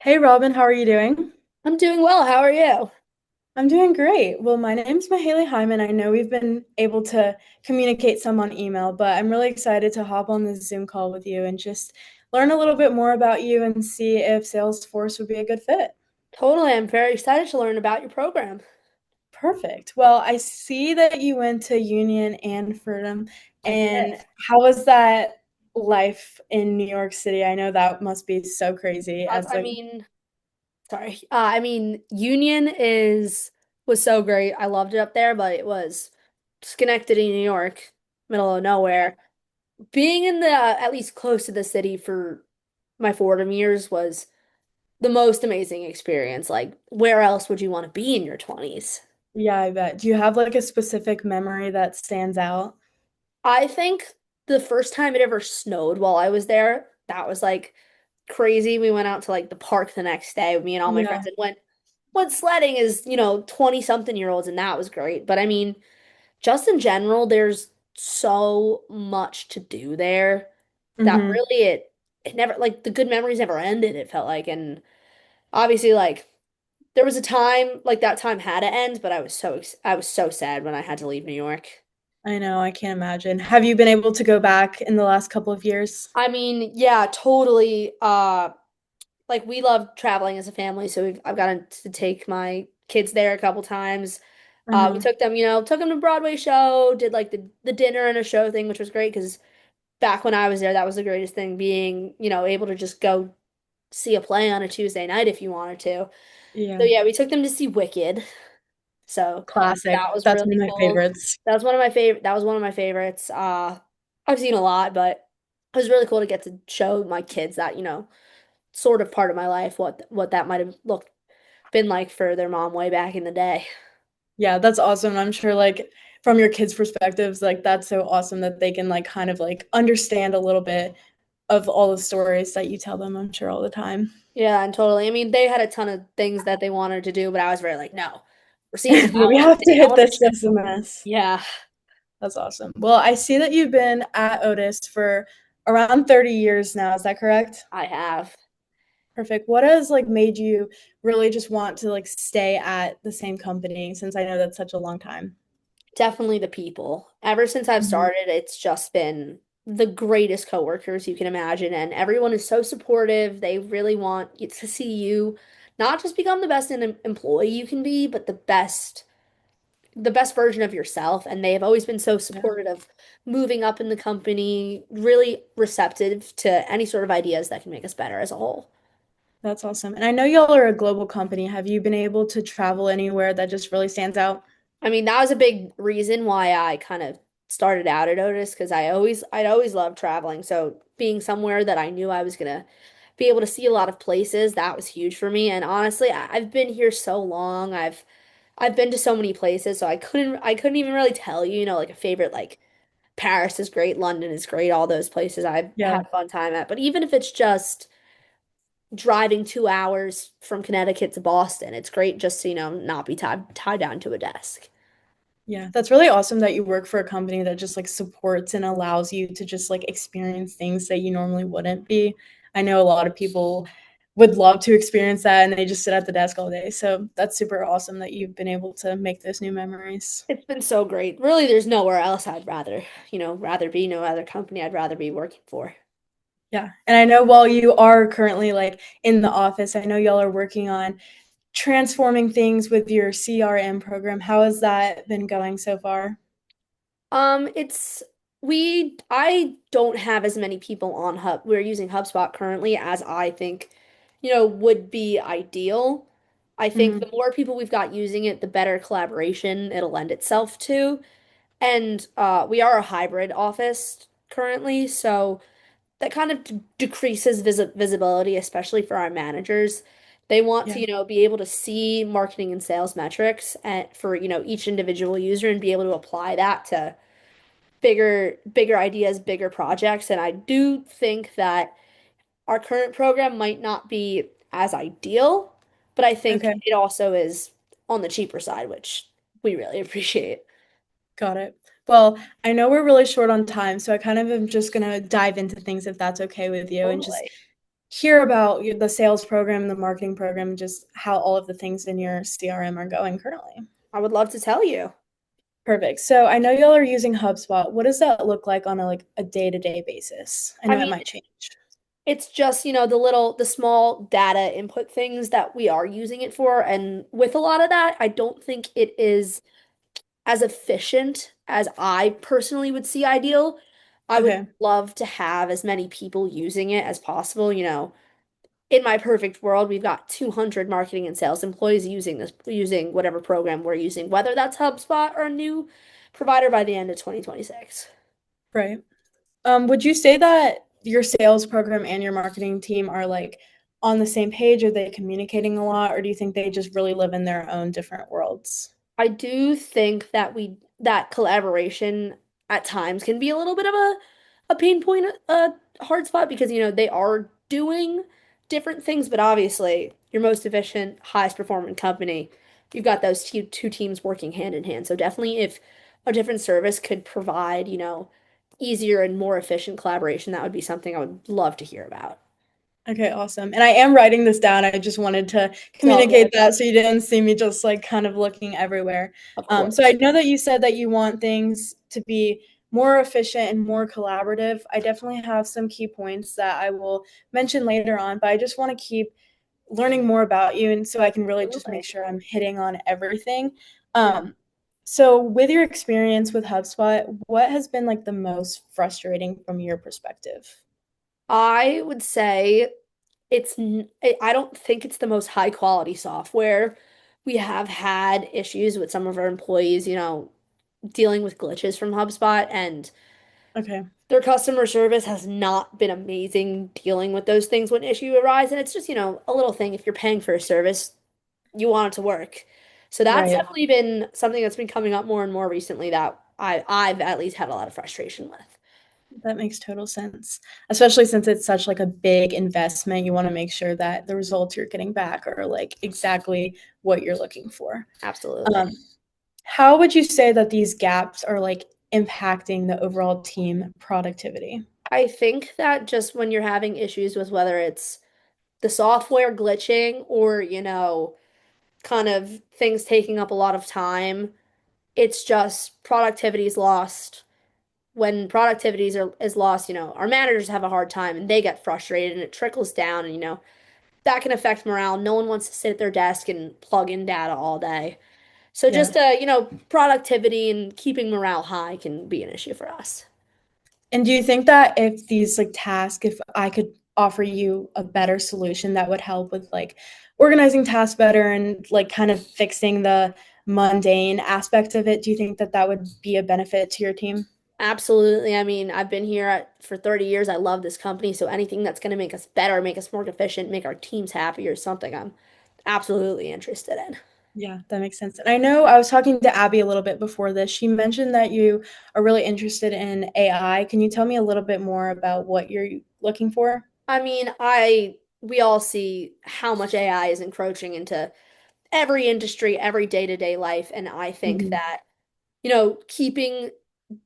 Hey Robin, how are you doing? I'm doing well. How are you? I'm doing great. Well, my name's Mahaley Heuman. I know we've been able to communicate some on email, but I'm really excited to hop on this Zoom call with you and just learn a little bit more about you and see if Salesforce would be a good fit. Totally. I'm very excited to learn about your program. Perfect. Well, I see that you went to Union and Fordham, I did. and how was that life in New York City? I know that must be so crazy I, as I like, mean, sorry. Union is was so great. I loved it up there, but it was Schenectady, New York, middle of nowhere. Being in the at least close to the city for my Fordham years was the most amazing experience. Like, where else would you want to be in your 20s? yeah, I bet. Do you have like a specific memory that stands out? I think the first time it ever snowed while I was there, that was like crazy. We went out to like the park the next day, me and all my Yeah. friends, and went sledding as, 20 something year olds, and that was great. But I mean, just in general, there's so much to do there that Mhm. really it never like the good memories never ended, it felt like. And obviously like there was a time like that time had to end, but I was so sad when I had to leave New York. I know, I can't imagine. Have you been able to go back in the last couple of years? I mean, yeah, totally. Like we love traveling as a family, so I've gotten to take my kids there a couple times. We Uh-huh. took them, took them to Broadway show, did like the dinner and a show thing, which was great because back when I was there, that was the greatest thing, being, able to just go see a play on a Tuesday night if you wanted to. So Yeah. yeah, we took them to see Wicked. So Classic. that was That's one really of my cool. favorites. That was one of my favorites. I've seen a lot, but it was really cool to get to show my kids that, sort of part of my life, what that might have looked been like for their mom way back in the day. Yeah, that's awesome. I'm sure like from your kids' perspectives, like that's so awesome that they can like kind of like understand a little bit of all the stories that you tell them, I'm sure all the time. Yeah, and totally. I mean, they had a ton of things that they wanted to do, but I was very like, no, we're seeing the We Malibu have to thing. I hit want to this show. just a mess. Yeah, That's awesome. Well, I see that you've been at Otis for around 30 years now. Is that correct? I have. Perfect. What has like made you really just want to like stay at the same company since I know that's such a long time? Definitely the people. Ever since I've Mhm. started, it's just been the greatest coworkers you can imagine, and everyone is so supportive. They really want to see you not just become the best employee you can be, but the best version of yourself. And they have always been so Yeah, supportive of moving up in the company, really receptive to any sort of ideas that can make us better as a whole. that's awesome. And I know y'all are a global company. Have you been able to travel anywhere that just really stands out? I mean, that was a big reason why I kind of started out at Otis because I'd always loved traveling. So being somewhere that I knew I was gonna be able to see a lot of places, that was huge for me. And honestly, I've been here so long. I've been to so many places, so I couldn't even really tell you, like a favorite like Paris is great, London is great, all those places I've had Yeah. a fun time at. But even if it's just driving 2 hours from Connecticut to Boston, it's great just to, not be tied down to a desk. Yeah, that's really awesome that you work for a company that just like supports and allows you to just like experience things that you normally wouldn't be. I know a lot of people would love to experience that and they just sit at the desk all day. So that's super awesome that you've been able to make those new memories. It's been so great. Really, there's nowhere else I'd rather be, no other company I'd rather be working for. Yeah. And I know while you are currently like in the office, I know y'all are working on transforming things with your CRM program. How has that been going so far? It's I don't have as many people on We're using HubSpot currently as I think, would be ideal. I think the Mhm. more people we've got using it, the better collaboration it'll lend itself to. And we are a hybrid office currently, so that kind of decreases visibility, especially for our managers. They want Yeah. to, be able to see marketing and sales metrics for, each individual user and be able to apply that to bigger ideas, bigger projects. And I do think that our current program might not be as ideal, but I think Okay. it also is on the cheaper side, which we really appreciate. Got it. Well, I know we're really short on time, so I kind of am just gonna dive into things if that's okay with you and just Totally. hear about the sales program, the marketing program, just how all of the things in your CRM are going currently. I would love to tell you. Perfect. So I know y'all are using HubSpot. What does that look like on a day-to-day basis? I I know it mean, might change. it's just, the small data input things that we are using it for. And with a lot of that, I don't think it is as efficient as I personally would see ideal. I would Okay. love to have as many people using it as possible. In my perfect world, we've got 200 marketing and sales employees using whatever program we're using, whether that's HubSpot or a new provider by the end of 2026. Right. Would you say that your sales program and your marketing team are like on the same page? Are they communicating a lot, or do you think they just really live in their own different worlds? I do think that collaboration at times can be a little bit of a pain point, a hard spot because they are doing different things, but obviously your most efficient, highest performing company, you've got those two teams working hand in hand. So definitely if a different service could provide, easier and more efficient collaboration, that would be something I would love to hear about. Okay, awesome. And I am writing this down. I just wanted to It's all communicate good, that so you didn't see me just like kind of looking everywhere. of So I course. know that you said that you want things to be more efficient and more collaborative. I definitely have some key points that I will mention later on, but I just want to keep learning more about you and so I can really just make Absolutely. sure I'm hitting on everything. So with your experience with HubSpot, what has been like the most frustrating from your perspective? I would say I don't think it's the most high quality software. We have had issues with some of our employees, dealing with glitches from HubSpot, and Okay, their customer service has not been amazing dealing with those things when issue arise. And it's just, a little thing. If you're paying for a service, you want it to work. So that's right. definitely been something that's been coming up more and more recently that I've at least had a lot of frustration with. That makes total sense, especially since it's such like a big investment. You want to make sure that the results you're getting back are like exactly what you're looking for. Absolutely. Um, how would you say that these gaps are like impacting the overall team productivity? I think that just when you're having issues with whether it's the software glitching or, kind of things taking up a lot of time, it's just productivity is lost. When is lost, our managers have a hard time and they get frustrated and it trickles down and, that can affect morale. No one wants to sit at their desk and plug in data all day. So Yeah. just, productivity and keeping morale high can be an issue for us. And do you think that if these like tasks, if I could offer you a better solution that would help with like organizing tasks better and like kind of fixing the mundane aspect of it, do you think that that would be a benefit to your team? Absolutely. I mean, I've been here for 30 years. I love this company. So anything that's going to make us better, make us more efficient, make our teams happier is something I'm absolutely interested in. Yeah, that makes sense. And I know I was talking to Abby a little bit before this. She mentioned that you are really interested in AI. Can you tell me a little bit more about what you're looking for? I mean, we all see how much AI is encroaching into every industry, every day-to-day life, and I think Mhm. that, keeping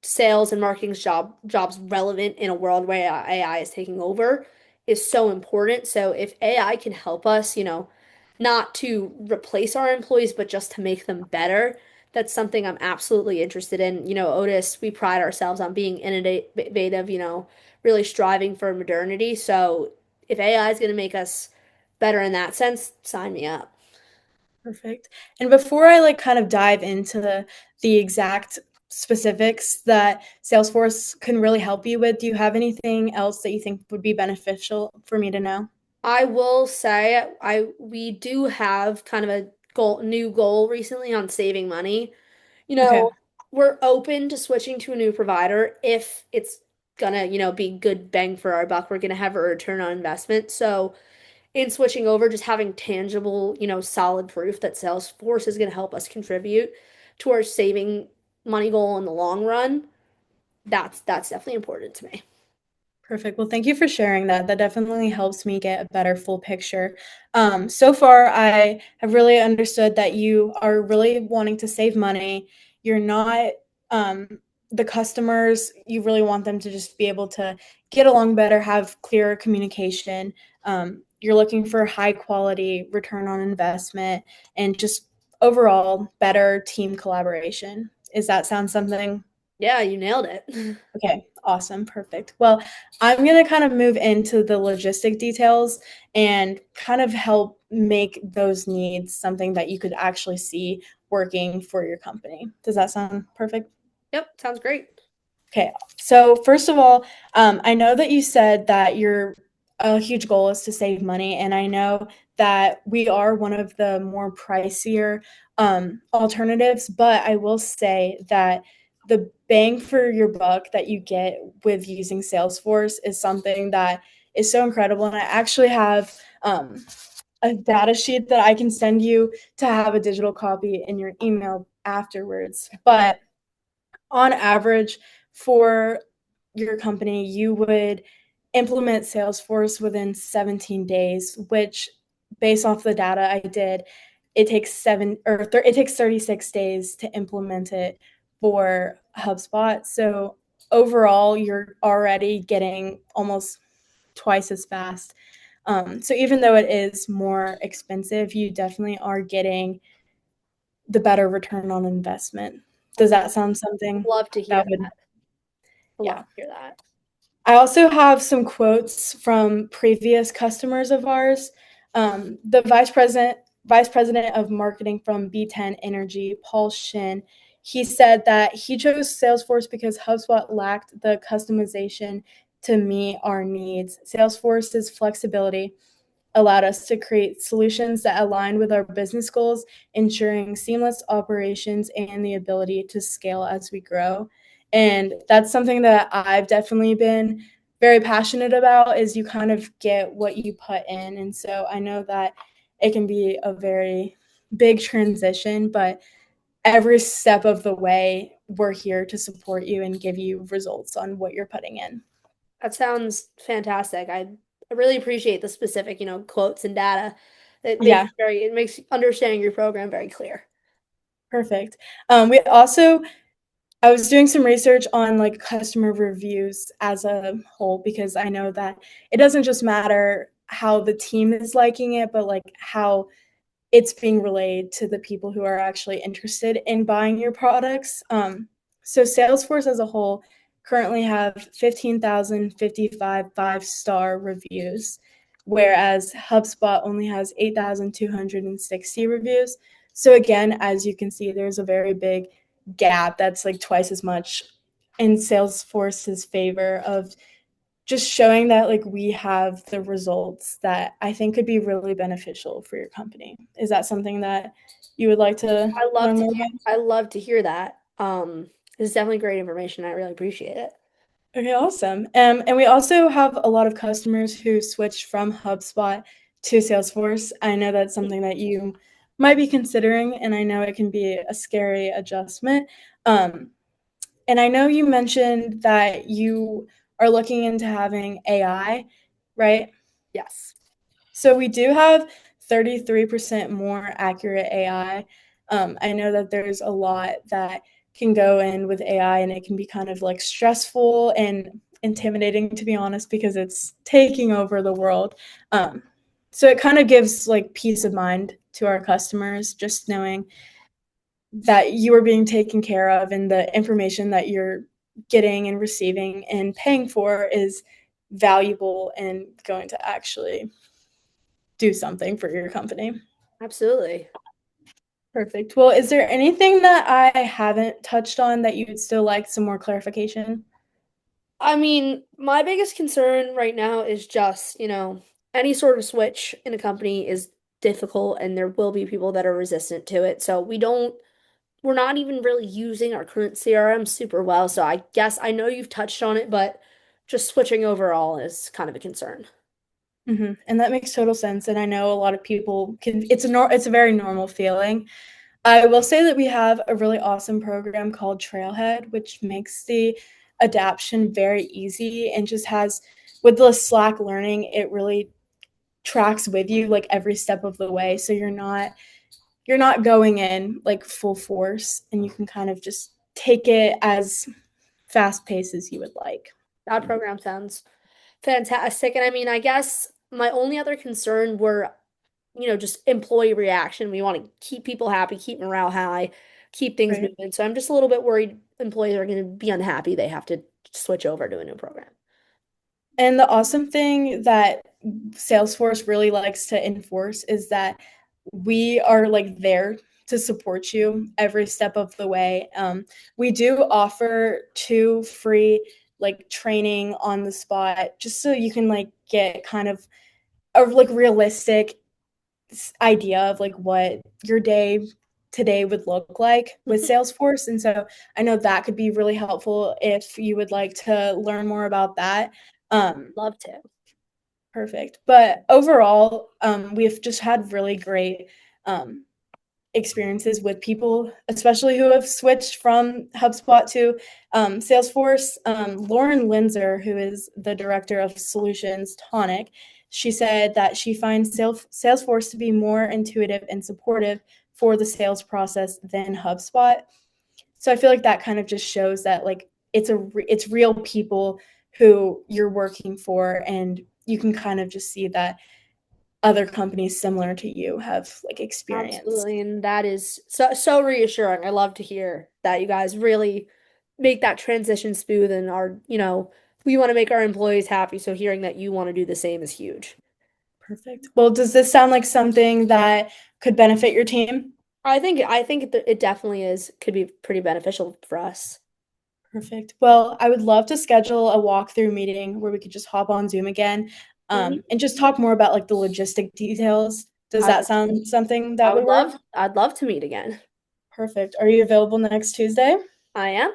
sales and marketing jobs relevant in a world where AI is taking over is so important. So if AI can help us, not to replace our employees, but just to make them better, that's something I'm absolutely interested in. Otis, we pride ourselves on being innovative, really striving for modernity. So if AI is going to make us better in that sense, sign me up. Perfect. And before I like kind of dive into the exact specifics that Salesforce can really help you with, do you have anything else that you think would be beneficial for me to know? I will say we do have kind of a new goal recently on saving money. You Okay. know, we're open to switching to a new provider if it's gonna, be good bang for our buck. We're gonna have a return on investment. So in switching over, just having tangible, solid proof that Salesforce is gonna help us contribute to our saving money goal in the long run, that's definitely important to me. Perfect. Well, thank you for sharing that. That definitely helps me get a better full picture. So far, I have really understood that you are really wanting to save money. You're not the customers, you really want them to just be able to get along better, have clearer communication. You're looking for high quality return on investment and just overall better team collaboration. Is that sound something? Yeah, you nailed it. Okay, awesome, perfect. Well, I'm going to kind of move into the logistic details and kind of help make those needs something that you could actually see working for your company. Does that sound perfect? Yep, sounds great. Okay, so first of all, I know that you said that your a huge goal is to save money, and I know that we are one of the more pricier alternatives, but I will say that the bang for your buck that you get with using Salesforce is something that is so incredible. And I actually have a data sheet that I can send you to have a digital copy in your email afterwards. But on average, for your company, you would implement Salesforce within 17 days, which based off the data I did, it takes it takes 36 days to implement it for HubSpot. So overall, you're already getting almost twice as fast. So even though it is more expensive, you definitely are getting the better return on investment. Does that sound something Love to hear that would, that. Love yeah. to hear that. I also have some quotes from previous customers of ours. The vice president of marketing from B10 Energy, Paul Shin, he said that he chose Salesforce because HubSpot lacked the customization to meet our needs. Salesforce's flexibility allowed us to create solutions that align with our business goals, ensuring seamless operations and the ability to scale as we grow. And that's something that I've definitely been very passionate about is you kind of get what you put in. And so I know that it can be a very big transition, but every step of the way, we're here to support you and give you results on what you're putting in. That sounds fantastic. I really appreciate the specific, quotes and data. Yeah, It makes understanding your program very clear. perfect. We also I was doing some research on like customer reviews as a whole because I know that it doesn't just matter how the team is liking it, but like how it's being relayed to the people who are actually interested in buying your products. So Salesforce as a whole currently have 15,055 five-star reviews, whereas HubSpot only has 8,260 reviews. So again, as you can see, there's a very big gap that's like twice as much in Salesforce's favor of just showing that like we have the results that I think could be really beneficial for your company. Is that something that you would like to learn more about? I love to hear that. This is definitely great information. I really appreciate it. Okay, awesome. And we also have a lot of customers who switched from HubSpot to Salesforce. I know that's something that you might be considering, and I know it can be a scary adjustment. Um, and I know you mentioned that you are looking into having AI, right? Yes. So we do have 33% more accurate AI. I know that there's a lot that can go in with AI and it can be kind of like stressful and intimidating, to be honest, because it's taking over the world. So it kind of gives like peace of mind to our customers, just knowing that you are being taken care of and the information that you're getting and receiving and paying for is valuable and going to actually do something for your company. Absolutely. Perfect. Well, is there anything that I haven't touched on that you would still like some more clarification? I mean, my biggest concern right now is just, any sort of switch in a company is difficult and there will be people that are resistant to it. So we're not even really using our current CRM super well. So I guess I know you've touched on it, but just switching overall is kind of a concern. And that makes total sense. And I know a lot of people can. It's a very normal feeling. I will say that we have a really awesome program called Trailhead, which makes the adaption very easy and just has with the Slack learning, it really tracks with you like every step of the way. So you're not going in like full force and you can kind of just take it as fast pace as you would like. That program sounds fantastic. And I mean, I guess my only other concern were, just employee reaction. We want to keep people happy, keep morale high, keep things Right. moving. So I'm just a little bit worried employees are going to be unhappy. They have to switch over to a new program. And the awesome thing that Salesforce really likes to enforce is that we are like there to support you every step of the way. We do offer 2 free like training on the spot just so you can like get kind of a like realistic idea of like what your day today would look like with Salesforce. And so I know that could be really helpful if you would like to learn more about that. Love to. Perfect. But overall, we've just had really great um, experiences with people, especially who have switched from HubSpot to Salesforce. Lauren Linzer, who is the director of solutions Tonic, she said that she finds Salesforce to be more intuitive and supportive for the sales process than HubSpot. So I feel like that kind of just shows that like it's real people who you're working for, and you can kind of just see that other companies similar to you have like experienced. Absolutely. And that is so reassuring. I love to hear that you guys really make that transition smooth and are, we want to make our employees happy. So hearing that you want to do the same is huge. Perfect. Well, does this sound like something that could benefit your team? I think it definitely could be pretty beneficial for us. Perfect. Well, I would love to schedule a walkthrough meeting where we could just hop on Zoom again, Mhm. and just talk more about like the logistic details. Does I that sound something I that would would work? I'd love to meet again. Perfect. Are you available next Tuesday? I am.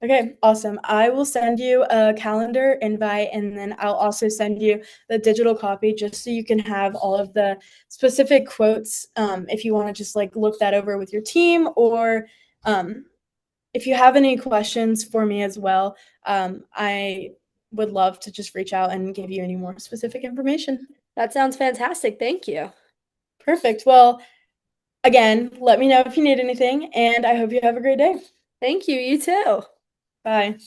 Okay, awesome. I will send you a calendar invite, and then I'll also send you the digital copy just so you can have all of the specific quotes, if you want to just like look that over with your team, or um, if you have any questions for me as well. I would love to just reach out and give you any more specific information. That sounds fantastic. Thank you. Perfect. Well, again, let me know if you need anything, and I hope you have a great day. Thank you. You too. Bye.